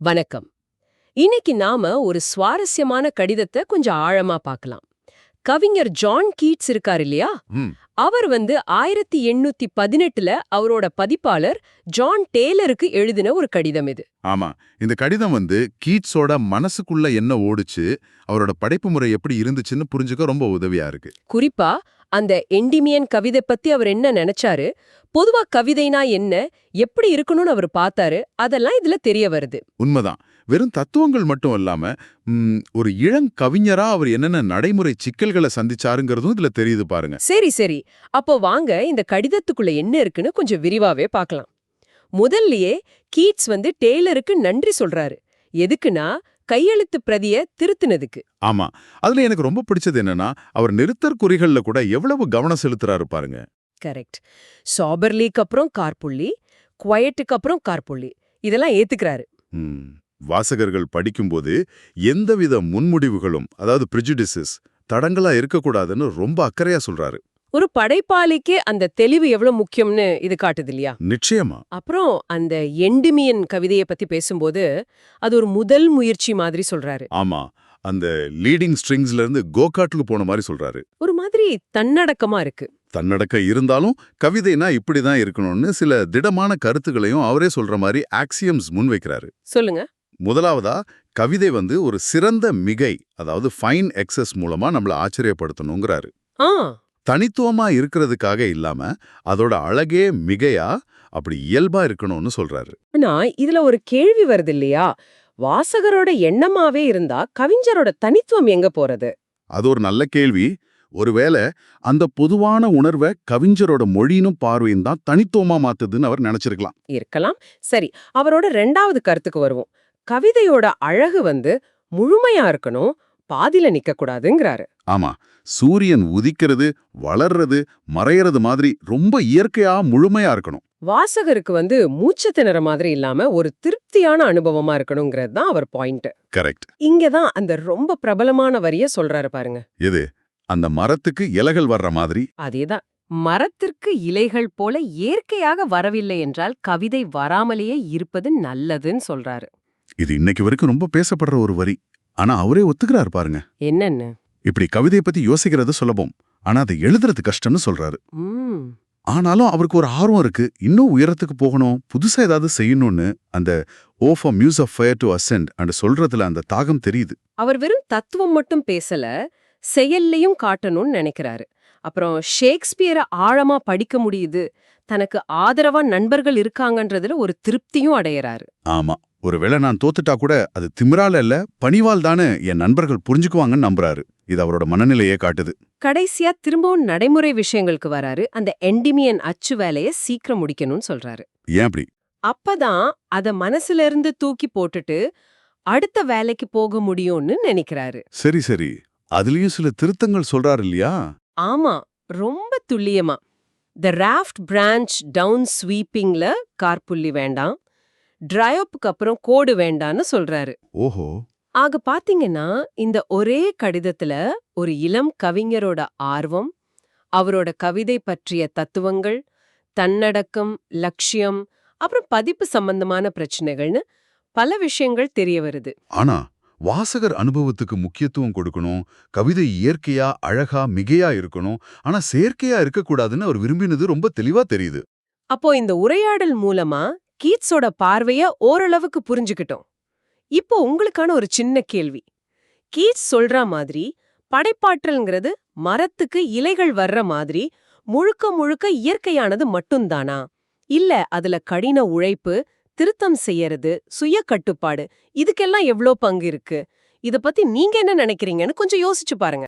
வணக்கம். இன்னைக்கு நாம ஒரு சுவாரஸ்யமான கடிதத்தை கொஞ்சம் ஆழமா பார்க்கலாம். கவிஞர் ஜான் கீட்ஸ் இருக்கார் இல்லையா? ம். அவர் 1818ல அவரோட பதிப்பாளர் ஜான் டேலருக்கு எழுதின ஒரு கடிதம் இது. ஆமா. இந்த கடிதம் கீட்ஸோட மனசுக்குள்ள என்ன ஓடுச்சு, அவரோட படைப்பு முறை எப்படி இருந்துச்சுன்னு புரிஞ்சுக்க ரொம்ப உதவியா இருக்கு. குறிப்பா அந்த எண்டிமியன் கவிதை பத்தி அவர் என்ன நினைச்சாரு, பொதுவா கவிதைனா என்ன, எப்படி இருக்கணும்னு அவர் பார்த்தாரு, அதெல்லாம் இதுல தெரிய வருது. உண்மைதான். வெறும் தத்துவங்கள் மட்டும் இல்லாம, ஒரு இளங்கவிஞரா அவர் என்னென்ன நடைமுறை சிக்கல்களை சந்திச்சாருங்கிறதும் இதுல தெரியுது பாருங்க. சரி சரி, அப்போ வாங்க இந்த கடிதத்துக்குள்ள என்ன இருக்குன்னு கொஞ்சம் விரிவாவே பார்க்கலாம். முதல்லயே கீட்ஸ் டெய்லருக்கு நன்றி சொல்றாரு. எதுக்குன்னா கையெழுத்து பிரதிய திருத்தினதுக்கு. ஆமா. அதுல எனக்கு ரொம்ப பிடிச்சது என்னன்னா, அவர் நிறுத்தற் குறிகள்ல கூட எவ்வளவு கவனம் செலுத்துறாரு பாருங்க. கரெக்ட். சாபர்லிக்கு அப்புறம் கார்புள்ளி, குவயட்டுக்கு அப்புறம் கார்புள்ளி, இதெல்லாம் ஏத்துக்கிறாரு. ம். வாசகர்கள் படிக்கும்போது எந்தவித முன்முடிவுகளும், அதாவது பிரிஜுடிசஸ், தடங்களா இருக்கக்கூடாதுன்னு ரொம்ப அக்கறையா சொல்றாரு. ஒரு படைப்பாளிக்கே அந்த தெளிவு எவ்வளவு முக்கியம்னு இது காட்டுது இல்லையா? நிச்சயமா. அப்புறம் அந்த எண்டிமியன் கவிதையை பத்தி பேசும்போது அது ஒரு முதல் முயற்சி மாதிரி சொல்றாரு. ஆமா. அந்த லீடிங் ஸ்ட்ரிங்ஸ்ல இருந்து கோகாட்டுக்கு போன மாதிரி சொல்றாரு. ஒரு மாதிரி தன்னடக்கமா இருக்கு. தன்னடக்க இருந்தாலும் கவிதைனா இப்படிதான் இருக்கணும்னு சில திடமான கருத்துக்களையும் அவரே சொல்ற மாதிரி ஆக்சியம்ஸ் முன்வைக்கிறாரு. சொல்லுங்க. முதலாவதா, கவிதை ஒரு சிறந்த மிகை, அதாவது ஃபைன் எக்ஸஸ் மூலமா நம்மள ஆச்சரியப்படுத்தணுங்கிறாரு. ஆ தனித்துவமா இருக்கிறதுக்காக இல்லாம அதோட அழகே மிகையா, அப்படி இயல்பா இருக்கணும்னு சொல்றாரு. ஆனா இதுல ஒரு கேள்வி வருது இல்லையா? வாசகரோட எண்ணமாவே இருந்தா கவிஞரோட தனித்துவம் எங்க போறது? அது ஒரு நல்ல கேள்வி. ஒருவேளை அந்த பொதுவான உணர்வை கவிஞரோட மொழியினும் பார்வையும் தான் தனித்துவமா மாத்துதுன்னு அவர் நினைச்சிருக்கலாம். இருக்கலாம். சரி, அவரோட ரெண்டாவது கருத்துக்கு வருவோம். கவிதையோட அழகு முழுமையா இருக்கணும், பாதியில நிக்க கூடாதுங்கிறாரு. ஆமா. சூரியன் உதிக்கிறது, வளர்றது, மறையறது மாதிரி ரொம்ப இயற்கையா முழுமையா இருக்கணும். வாசகருக்கு மூச்சு திணற மாதிரி இல்லாம ஒரு திருப்தியான அனுபவமா இருக்கணுங்கிறது தான் அவர் பாயிண்ட். கரெக்ட். இங்கதான் அந்த ரொம்ப பிரபலமான வரிய சொல்றாரு பாருங்க. எது? அந்த மரத்துக்கு இலைகள் வர்ற மாதிரி. அதேதான். மரத்திற்கு இலைகள் போல இயற்கையாக வரவில்லை என்றால் கவிதை வராமலேயே இருப்பது நல்லதுன்னு சொல்றாரு. இது இன்னைக்கு வரைக்கும் ரொம்ப பேசப்படுற ஒரு வரி. ஆனா அவரே ஒத்துக்கிறாரு பாருங்க. என்னன்னு? இப்படி கவிதையை பத்தி யோசிக்கிறது சுலபம், ஆனா அதை எழுதுறது கஷ்டம்னு சொல்றாரு. ஆனாலும் அவருக்கு ஒரு ஆர்வம் இருக்கு, இன்னும் உயரத்துக்கு போகணும், புதுசா ஏதாவது செய்யணும்னு. அந்த O for muse of fire to ascend and சொல்றதுல அந்த தாகம் தெரியுது. அவர் வெறும் தத்துவம் மட்டும் பேசல, செயல்லையும் காட்டணும்னு நினைக்கிறாரு. அப்புறம் ஷேக்ஸ்பியரை ஆழமா படிக்க முடியுது, தனக்கு ஆதரவா நண்பர்கள் இருக்காங்கன்றதுல ஒரு திருப்தியும் அடையறாரு. ஆமா. ஒருவேளை நான் தோத்துட்டா கூட அது திமிரால இல்ல, பணிவால் தானே என் நண்பர்கள் புரிஞ்சுக்குவாங்கன்னு நம்புறாரு. இது அவரோட மனநிலையே காட்டுது. கடைசியா திரும்பவும் நடைமுறை விஷயங்களுக்கு வராரு. அந்த எண்டிமியன் அச்சு வேலையை சீக்கிரம் முடிக்கணும்னு சொல்றாரு. ஏன் அப்படி? அப்பதான் அத மனசுல இருந்து தூக்கி போட்டுட்டு அடுத்த வேலைக்கு போக முடியும்னு நினைக்கிறாரு. சரி சரி. அதுலயும் சில திருத்தங்கள் சொல்றாரு இல்லையா? ஆமா, ரொம்ப துல்லியமா. த ராஃப்ட் பிரான்ச் டவுன் ஸ்வீப்பிங்ல கார்புள்ளி வேண்டாம், டிரையப்புக்கு அப்புறம் கோடு வேண்டான்னு சொல்றாரு. ஓஹோ. ஆக பாத்தீங்கன்னா இந்த ஒரே கடிதத்துல ஒரு இளம் கவிஞரோட ஆர்வம், அவரோட கவிதை பற்றிய தத்துவங்கள், தன்னடக்கம், லட்சியம், அப்புறம் பதிப்பு சம்பந்தமான பிரச்சனைகள்னு பல விஷயங்கள் தெரிய வருது. ஆனா வாசகர் அனுபவத்துக்கு முக்கியத்துவம் கொடுக்கணும், கவிதை இயற்கையா அழகா மிகையா இருக்கணும், ஆனா செயற்கையா இருக்கக்கூடாதுன்னு அவர் விரும்பினது ரொம்ப தெளிவா தெரியுது. அப்போ இந்த உரையாடல் மூலமா கீட்ஸோட பார்வைய ஓரளவுக்கு புரிஞ்சுக்கிட்டோம். இப்போ உங்களுக்கான ஒரு சின்ன கேள்வி. கீட்ஸ் சொல்ற மாதிரி படைப்பாற்றல்ங்கிறது மரத்துக்கு இலைகள் வர்ற மாதிரி முழுக்க முழுக்க இயற்கையானது மட்டும்தானா? இல்ல அதுல கடின உழைப்பு, திருத்தம் செய்யறது, சுய கட்டுப்பாடு, இதுக்கெல்லாம் எவ்ளோ பங்கு இருக்கு? இத பத்தி நீங்க என்ன நினைக்கிறீங்கன்னு கொஞ்சம் யோசிச்சு பாருங்க.